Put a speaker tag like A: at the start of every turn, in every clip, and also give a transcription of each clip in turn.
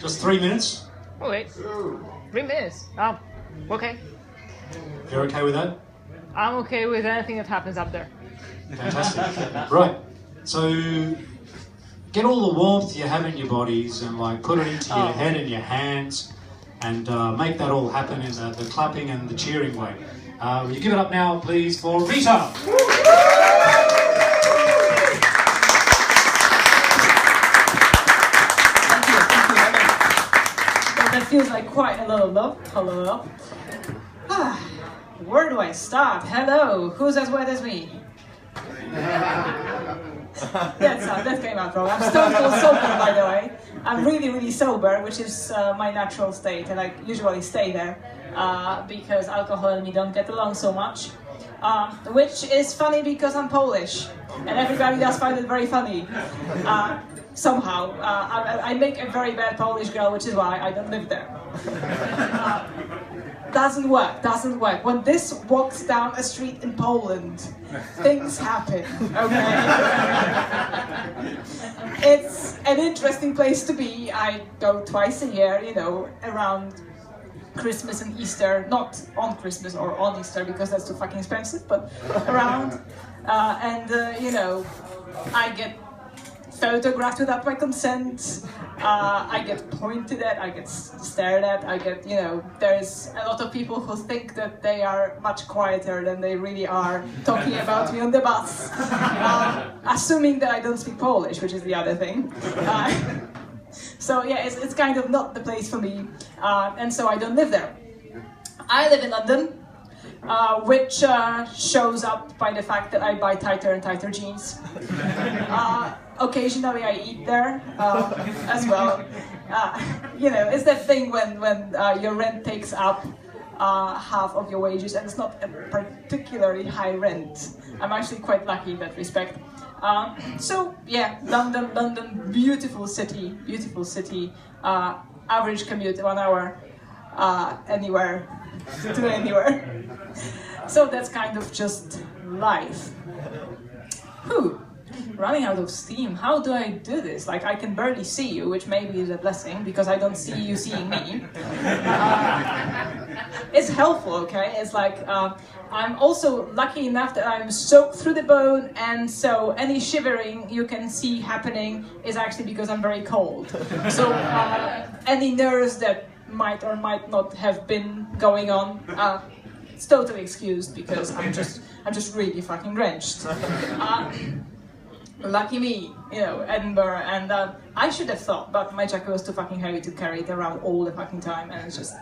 A: Just 3 minutes.
B: Oh wait, 3 minutes. Oh, okay.
A: You're okay with that?
B: I'm okay with anything that happens up there.
A: Fantastic. Right. So get all the warmth you have in your bodies and like put it into your head and your hands and make that all happen in the clapping and the cheering way. Will you give it up now, please, for Rita?
C: That feels like quite a lot of love. Hello. Where do I start? Hello, who's as wet as me? That came out wrong. I'm stone cold sober, by the way. I'm really, really sober, which is my natural state, and I usually stay there because alcohol and me don't get along so much. Which is funny because I'm Polish, and everybody does find it very funny. Somehow, I make a very bad Polish girl, which is why I don't live there. Doesn't work. When this walks down a street in Poland, things happen, okay? It's an interesting place to be. I go twice a year, you know, around Christmas and Easter, not on Christmas or on Easter because that's too fucking expensive, but around, you know, I get photographed without my consent, I get pointed at, I get stared at, I get, you know, there's a lot of people who think that they are much quieter than they really are talking about me on the bus, assuming that I don't speak Polish, which is the other thing. So yeah, it's kind of not the place for me, and so I don't live there. I live in London, which shows up by the fact that I buy tighter and tighter jeans. Occasionally I eat there as well. You know, it's that thing when your rent takes up half of your wages, and it's not a particularly high rent. I'm actually quite lucky in that respect. So yeah, London, beautiful city. Average commute 1 hour, anywhere to anywhere. So that's kind of just life. Whew. Running out of steam. How do I do this? Like, I can barely see you, which maybe is a blessing because I don't see you seeing me. It's helpful, okay? It's like I'm also lucky enough that I'm soaked through the bone, and so any shivering you can see happening is actually because I'm very cold. So any nerves that might or might not have been going on, it's totally excused because I'm just really fucking drenched. Lucky me, you know, Edinburgh, and I should have thought, but my jacket was too fucking heavy to carry it around all the fucking time, and it's just,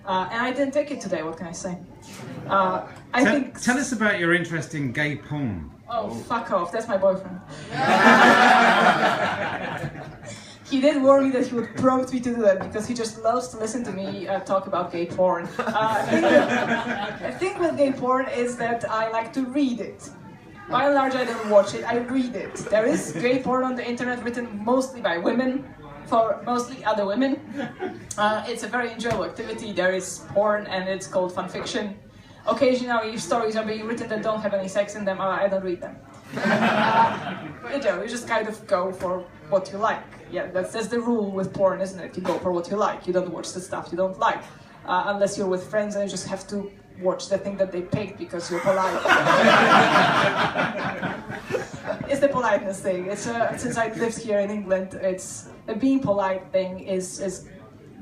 C: and I didn't take it today, what can I say?
D: Tell us about your interest in gay porn.
C: Oh, fuck off, that's my boyfriend. He did warn me that he would prompt me to do that because he just loves to listen to me talk about gay porn. I think with gay porn is that I like to read it. By and large, I don't watch it, I read it. There is gay porn on the internet written mostly by women, for mostly other women. It's a very enjoyable activity. There is porn and it's called fan fiction. Occasionally, stories are being written that don't have any sex in them, I don't read them. You know, you just kind of go for what you like. Yeah, that's the rule with porn, isn't it? You go for what you like. You don't watch the stuff you don't like. Unless you're with friends and you just have to watch the thing that they picked because you're polite. It's the politeness thing. It's since I lived here in England, it's the being polite thing is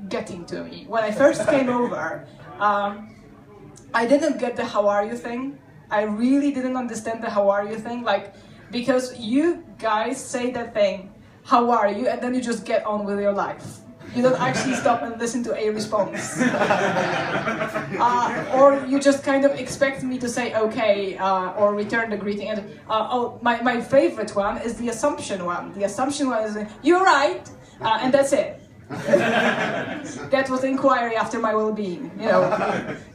C: getting to me. When I first came over, I didn't get the how are you thing. I really didn't understand the how are you thing, like, because you guys say that thing, how are you, and then you just get on with your life. You don't actually stop and listen to a response. Or you just kind of expect me to say okay, or return the greeting. And my favorite one is the assumption one. The assumption one is, you're right, and that's it. That was inquiry after my well-being. You know,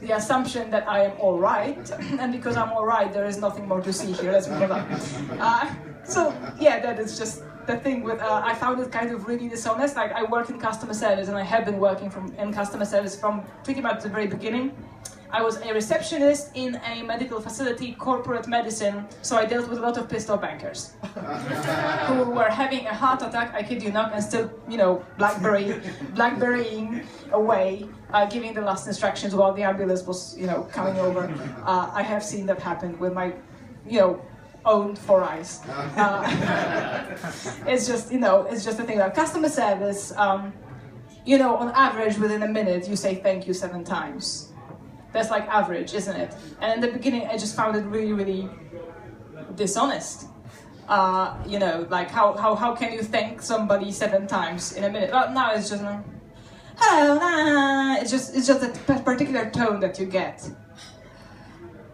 C: the assumption that I am all right, and because I'm all right, there is nothing more to see here. Let's move on. So yeah, that is just the thing with. I found it kind of really dishonest. Like, I work in customer service, and I have been working in customer service from pretty much the very beginning. I was a receptionist in a medical facility, corporate medicine, so I dealt with a lot of pissed off bankers who were having a heart attack, I kid you not, and still, blackberrying away, giving the last instructions while the ambulance was, coming over. I have seen that happen with my, own 4 eyes. It's just, it's just a thing like customer service. On average, within a minute, you say thank you 7 times. That's like average, isn't it? And in the beginning, I just found it really, really dishonest. Like how can you thank somebody 7 times in a minute? Well, now it's just hello. It's just a particular tone that you get.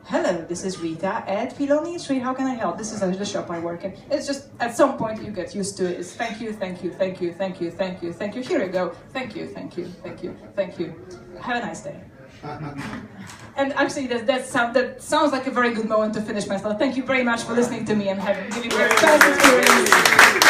C: Hello, this is Rita at Filoni Street. How can I help? This is the shop I work in. It's just at some point you get used to it. It's thank you, thank you, thank you, thank you, thank you, thank you. Here you go. Thank you, thank you, thank you, thank you. Have a nice day. And actually, that sounds like a very good moment to finish myself. Thank you very much for listening to me and giving me a fun experience.